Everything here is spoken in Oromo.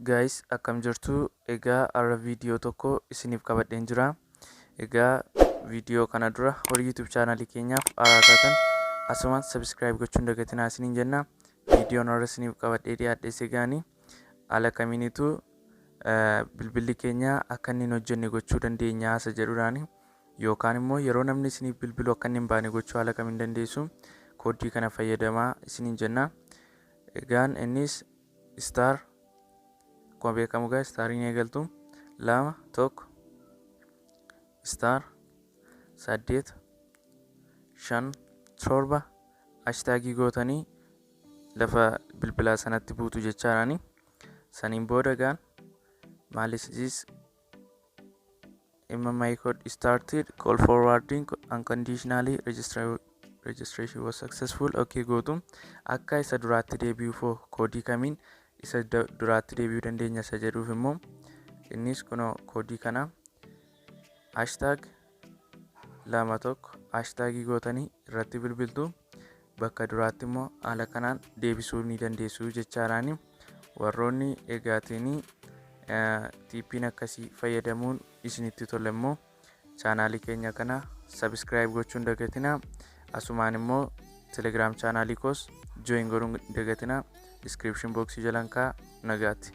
Guys, akkam jirtu? Egaa har'a viidiyoo tokko isiniif qabadheen jira. Egaa viidiyoo kana dura horii YouTube chaanalii keenyaaf haaraa taatan asumaan subscribe gochuun dagatinaa isiniin jenna. Viidiyoon har'a isiniif qabadhee dhiyaadhees egaanii haala kamiinitu bilbilli keenya akka inni hin hojjenne gochuu dandeenya isa jedhuudhaani, yookaan immoo yeroo namni isiniif bilbilu akka inni hin baane gochuu haala kamiin dandeessu koodii kana fayyadamaa isiniin jenna. Egaan innis star akkuma beekamu gaa staariin eegaltu 2 1 star 8 5 7 hashtagii gootanii lafa bilbilaa sanatti buutu jechaadhaani. Saniin booda gaan maalis my code started call forwarding unconditionally registration was successful. Okay, gootu akka isa duraatti deebi'uuf koodii kamiin isa duraatti deebi'uu dandeenya isa jedhuuf immoo innis kunoo koodii kana hashtag 21 hashtagii gootanii irratti bilbiltu bakka duraatti immoo haala kanaan deebisuu ni dandeessu jechaadhaani. Warroonni egaatini tiippiin akkasii fayyadamuun isinitti tole immoo chaanaalii keenya kana subscribe gochuun dagatinaa. Asumaan immoo telegram chaanaalii koos join godhuun dagatinaa. Description box jalan kaa nagaatti.